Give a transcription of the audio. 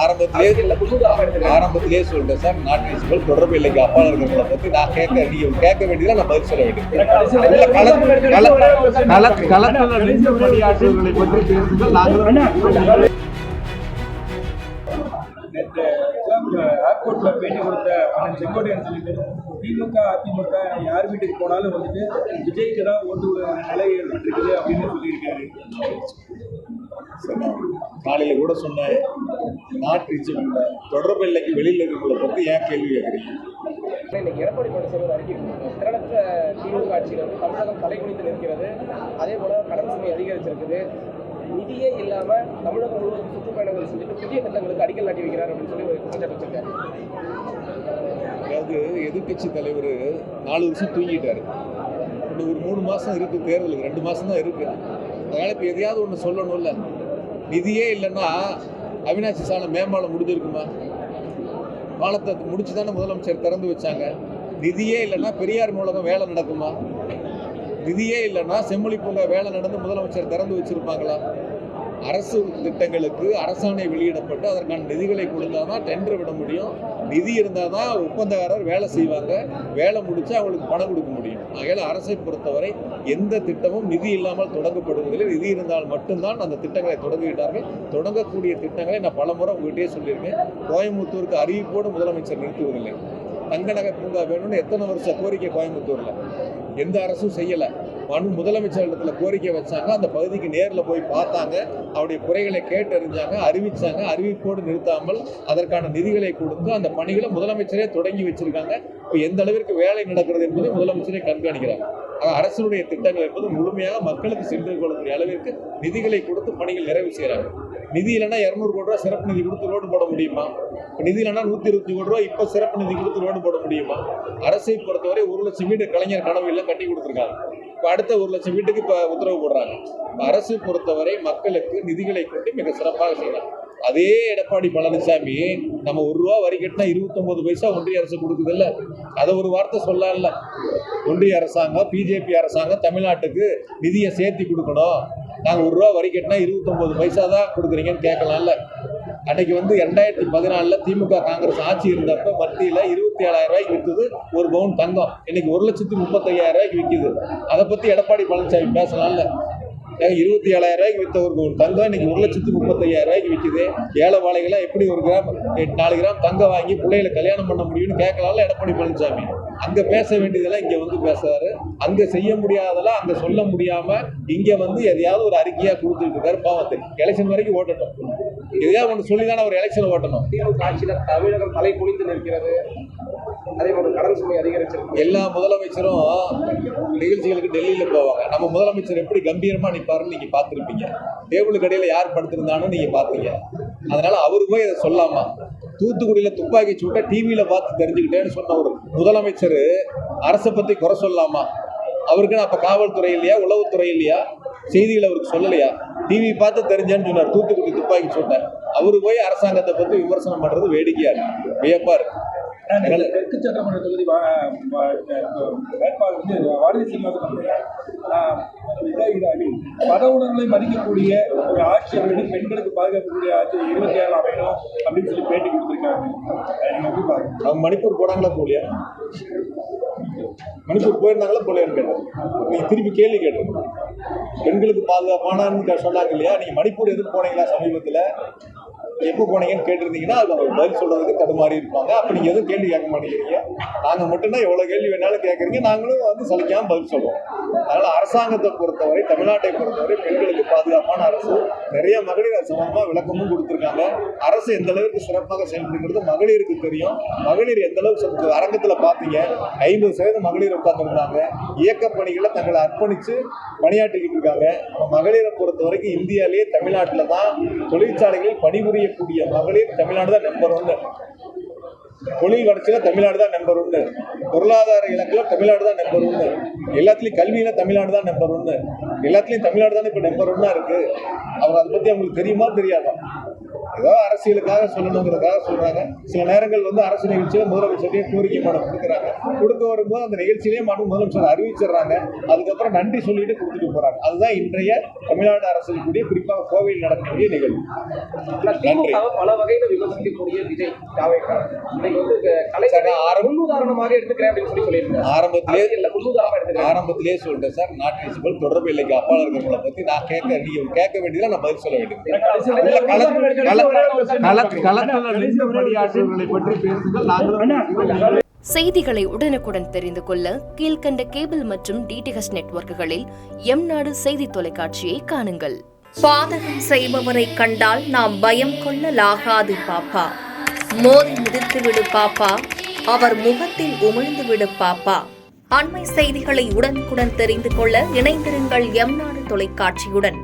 ஆரம்பத்திலே சொல்றேன் சார், நாட்டு தொடர்பு இல்லைங்க அப்பால இருக்கிறவங்களை பத்தி நான் கேட்க வேண்டியதை நான் பதில் சொல்ல வேண்டியது. பணியாற்றுவர்களை பற்றி பேசுங்கள். நாங்கள் ஏர்போர்ட்ல பேட்டி கொடுத்த செங்கோட்டையன் சொல்லிட்டு திமுக அதிமுக யார் வீட்டுக்கு போனாலும் வந்துட்டு விஜய்க்கு தான் ஓட்டு நிலை ஏற்பட்டிருக்குது அப்படின்னு சொல்லியிருக்காரு. காலையில கூட சொன்னேன், நாட்டு தொடர்பு இல்லைக்கு வெளியில் இருக்கிறவங்களை பற்றி ஏன் கேள்வி கேட்குறீங்க? இன்னைக்கு எடப்பாடி பழனிசாமி அறிக்கை கேரளத்தில் திமுக ஆட்சியில் வந்து தமிழகம் தலைகுனித்து நிற்கிறது. அதே போல கடன் சுமை அதிகரிச்சிருக்குது. நிதியே இல்லாம தமிழகம் முழுவதும் சுற்றுப்பயணங்கள் செஞ்சுட்டு புதிய திட்டங்களுக்கு அடிக்கல் நாட்டி வைக்கிறார் அப்படின்னு சொல்லி ஒரு குற்றச்சாட்டு வச்சிருக்காரு. அதாவது எதிர்கட்சி தலைவர் 4 வருஷம் தூங்கிட்டாரு. இன்னும் ஒரு 3 மாசம் இருக்கு, தேர்தலுக்கு 2 மாசம் தான் இருக்கு. அதனால இப்போ எதையாவது ஒன்று சொல்லணும்ல. நிதியே இல்லைன்னா அவினாசி சாலை மேம்பாலம் முடிஞ்சிருக்குமா? பாலத்தை முடிச்சு தானே முதலமைச்சர் திறந்து வச்சாங்க. நிதியே இல்லைன்னா பெரியார் நூலகம் வேலை நடக்குமா? நிதியே இல்லைன்னா செம்மொழி பூங்கா வேலை நடந்து முதலமைச்சர் திறந்து வச்சிருப்பாங்களா? அரசு திட்டங்களுக்கு அரசாணை வெளியிடப்பட்டு அதற்கான நிதிகளை கொடுத்தால் தான் டெண்டர் விட முடியும். நிதி இருந்தால் தான் ஒப்பந்தக்காரர் வேலை செய்வாங்க. வேலை முடிச்சு அவங்களுக்கு பணம் கொடுக்க முடியும். ஆகையால் அரசை பொறுத்தவரை எந்த திட்டமும் நிதி இல்லாமல் தொடங்கப்படுவதில்லை. நிதி இருந்தால் மட்டும்தான் அந்த திட்டங்களை தொடங்குகிறார்கள். தொடங்கக்கூடிய திட்டங்களை நான் பலமுறை உங்கள்கிட்டயே சொல்லியிருக்கேன். கோயம்புத்தூருக்கு அறிவிப்போடு முதலமைச்சர் நிறுத்துவதில்லை. தங்கநகை பூங்கா வேணும்னு எத்தனை வருஷம் கோரிக்கை கோயம்புத்தூர்ல எந்த அரசும் செய்யலை. முதலமைச்சரிடத்துல கோரிக்கை வச்சாங்க, அந்த பகுதிக்கு நேரில் போய் பார்த்தாங்க, அவருடைய குறைகளை கேட்டறிஞ்சாங்க, அறிவிச்சாங்க. அறிவிப்போடு நிறுத்தாமல் அதற்கான நிதிகளை கொடுத்து அந்த பணிகளை முதலமைச்சரே தொடங்கி வச்சிருக்காங்க. இப்போ எந்த அளவிற்கு வேலை நடக்கிறது என்பதை முதலமைச்சரே கண்காணிக்கிறாங்க. அரசுடைய திட்டங்கள் என்பது முழுமையாக மக்களுக்கு சென்று கொள்ளக்கூடிய அளவிற்கு நிதிகளை கொடுத்து பணிகள் நிறைவு செய்கிறாங்க. நிதி இல்லைன்னா 200 கோடி ரூபா சிறப்பு நிதி கொடுத்து ரோடு போட முடியுமா? நிதி இல்லைன்னா 120 கோடி ரூபா இப்போ சிறப்பு நிதி கொடுத்து ரோடு போட முடியுமா? அரசை பொறுத்தவரை 1 லட்சம் வீடு கலைஞர் கனவு இல்லை கட்டி கொடுத்துருக்காங்க. இப்போ அடுத்த 1 லட்சம் வீட்டுக்கு இப்போ உத்தரவு போடுறாங்க. அரசு பொறுத்தவரை மக்களுக்கு நிதிகளை கொண்டு மிக சிறப்பாக செய்யலாம். அதே எடப்பாடி பழனிசாமி நம்ம 1 ரூபா வரி கட்டினா 29 பைசா ஒன்றிய அரசு கொடுக்குது இல்ல, அதை ஒரு வார்த்தை சொல்லல. ஒன்றிய அரசாங்கம் பிஜேபி அரசாங்கம் தமிழ்நாட்டுக்கு நிதியை சேர்த்தி கொடுக்கணும். நாங்கள் 1 ரூபா வரி கட்டினா 29 பைசா தான் கொடுக்குறீங்கன்னு கேட்கலாம்ல. அன்னைக்கு 2014 திமுக காங்கிரஸ் ஆட்சி இருந்தப்ப மத்தியில் 27,000 ரூபாய்க்கு விற்குது ஒரு பவுன் தங்கம். இன்னைக்கு 1,35,000 ரூபாய்க்கு விற்குது. அதை பத்தி எடப்பாடி பழனிசாமி பேசலாம்ல. 27,000 ரூபாய்க்கு விற்ற ஒரு தங்கம் இன்னைக்கு 1,35,000 ரூபாய்க்கு விற்குது. ஏழை வாழைகளை எப்படி 1 கிராம் 4 கிராம் தங்கம் வாங்கி பிள்ளைகளை கல்யாணம் பண்ண முடியும்னு கேட்கலாம்ல எடப்பாடி பழனிசாமி. அங்க பேச வேண்டியதெல்லாம் இங்க பேசுறாரு. அங்க செய்ய முடியாதெல்லாம் அங்க சொல்ல முடியாம இங்க எதையாவது ஒரு அறிக்கையா கொடுத்துட்டு இருக்காரு. பாவத்தை எலெக்ஷன் வரைக்கும் ஓட்டட்டும். எதையாவது ஒன்று சொல்லிதானே ஒரு எலெக்ஷன் ஓட்டணும். திமுக ஆட்சியில தமிழகம் தலை குனிந்து நிற்கிறது. அதே போல கடன் சுமை அதிகரிச்சிருக்கு. எல்லா முதலமைச்சரும் நிகழ்ச்சிகளுக்கு டெல்லியில போவாங்க. நம்ம முதலமைச்சர் எப்படி கம்பீரமா நிற்பாருன்னு நீங்க பார்த்துருப்பீங்க. டேபிளுக்கு அடியில் யார் படுத்திருந்தான்னு நீங்க பார்த்தீங்க. அதனால அவரு போய் அதை சொல்லாமா? தூத்துக்குடியில துப்பாக்கி சூட்ட டிவியில பார்த்து தெரிஞ்சுக்கிட்டேன்னு சொன்ன ஒரு முதலமைச்சர் அரசை பத்தி குறை சொல்லலாமா? அவருக்கு அப்ப காவல்துறை இல்லையா, உளவுத்துறை இல்லையா, செய்திகள் அவருக்கு சொல்லலையா? டிவி பார்த்து தெரிஞ்சேன்னு சொன்னார் தூத்துக்குடி துப்பாக்கி சூட்ட. அவரு போய் அரசாங்கத்தை பத்தி விமர்சனம் பண்றது வேடிக்கையா இருக்கு, வியப்பா இருக்கு. தெற்கு சட்டமன்ற தொகுதி வேட்பாளர் வானதி சீனிவாசன் மத உணர்வுகளை மதிக்கக்கூடிய ஒரு ஆட்சி அப்படின்னு பெண்களுக்கு பாதுகாக்கக்கூடிய ஆட்சி 27 அமையணும் அப்படின்னு சொல்லி பேட்டி கொடுத்துருக்காங்க. அவங்க மணிப்பூர் போனாங்களா போலியா? மணிப்பூர் போயிருந்தாங்களா போலியான்னு கேட்டேன். நீங்க திருப்பி கேள்வி கேட்டது. பெண்களுக்கு பாதுகாப்பானு சொன்னாங்க இல்லையா? நீங்க மணிப்பூர் எதுக்கு போனீங்களா சமீபத்தில்? எப்போ போனீங்கன்னு கேட்டிருந்தீங்கன்னா அது அவங்க பதில் சொல்றதுக்கு தடுமாறி இருப்பாங்க. அப்ப நீங்க எதுவும் கேள்வி கேட்க மாட்டேங்கிறீங்க. நாங்க மட்டும்தான் எவ்வளவு கேள்வி வேணாலும் கேட்கறீங்க, நாங்களும் சலிக்காம பதில் சொல்றோம். அதனால அரசாங்கத்தை பொறுத்தவரை, தமிழ்நாட்டை பொறுத்தவரை பெண்களுக்கு பாதுகாப்பான அரசு. நிறைய மகளிர் சமமா விளக்கமும் கொடுத்திருக்காங்க. அரசு எந்த அளவுக்கு சிறப்பாக செயல்படுகிறது மகளிருக்கு தெரியும். மகளிர் எந்த அளவுக்கு அரங்கத்துல பாத்தீங்க, 50% மகளிர் உட்கார்ந்துருந்தாங்க. இயக்க பணிகளை தங்களை அர்ப்பணிச்சு பணியாற்றிக்கிட்டு இருக்காங்க. மகளிரை பொறுத்த வரைக்கும் இந்தியாவிலேயே தமிழ்நாட்டில் தான் தொழிற்சாலைகளில் பணிபுரிய கூடிய மகளிர் தமிழ்நாடு தான் நம்பர் 1. தொழில் வளர்ச்சியில தமிழ்நாடு தான் நம்பர் 1. பொருளாதார இலக்குல தமிழ்நாடு தான் நம்பர் 1. எல்லாத்துலயும் கல்வியில தமிழ்நாடு தான் நம்பர் 1. எல்லாத்துலயும் தமிழ்நாடு தான் இப்ப நம்பர் 1 இருக்கு. அவங்க அதை பத்தி அவங்களுக்கு தெரியுமா தெரியாதா? ஏதோ அரசியலுக்காக சொல்லணுங்கிறதுக்காக சொல்றாங்க. சில நேரங்கள் வந்து அரசு நிகழ்ச்சியில முதலமைச்சரே கோரிக்கை மனு கொடுக்குறாங்க. கொடுக்க வரும்போது அந்த நிகழ்ச்சியிலே முதலமைச்சர் அறிவிச்சிடுறாங்க. அதுக்கப்புறம் நன்றி சொல்லிட்டு கொடுத்துட்டு போறாங்க. அதுதான் இன்றைய தமிழ்நாடு அரசியல் கூடிய குறிப்பாக கோவையில் நடக்கக்கூடிய நிகழ்வு. திமுகவை பல வகையில விமர்சிக்கக்கூடிய விஜய் தாவேக்கா இன்னைக்கு வந்து முன்னுதாரணமாக எடுத்துக்கிறேன் அப்படின்னு சொல்லியிருக்காங்க. ஆரம்பத்திலே சொல்லிட்டேன் சார், நாட் ரீச்சபிள், தொடர்பு இல்லைக்கு அப்பால் இருக்கிறவங்களை பத்தி நான் நீங்க கேட்க வேண்டியதை நான் பதில் சொல்ல வேண்டியது. பணியாற்றுவர்களை பற்றி பேசுங்கள். நாங்களும் செய்திகளை உடனுக்குடன் தெரிந்து கொள்ள கீழ்கண்ட கேபிள் மற்றும் டிடிஹெச் நெட்வொர்க்குகளில் எம்நாடு செய்தி தொலைக்காட்சியை காணுங்கள். பாதகம் செய்பவரை கண்டால் நாம் பயம் கொள்ளலாகாது பாப்பா. மோதி மிதித்துவிடு பாப்பா, அவர் முகத்தில் உமிழ்ந்துவிடு பாப்பா. அண்மை செய்திகளை உடனுக்குடன் தெரிந்து கொள்ள இணைந்திருங்கள் எம்நாடு தொலைக்காட்சியுடன்.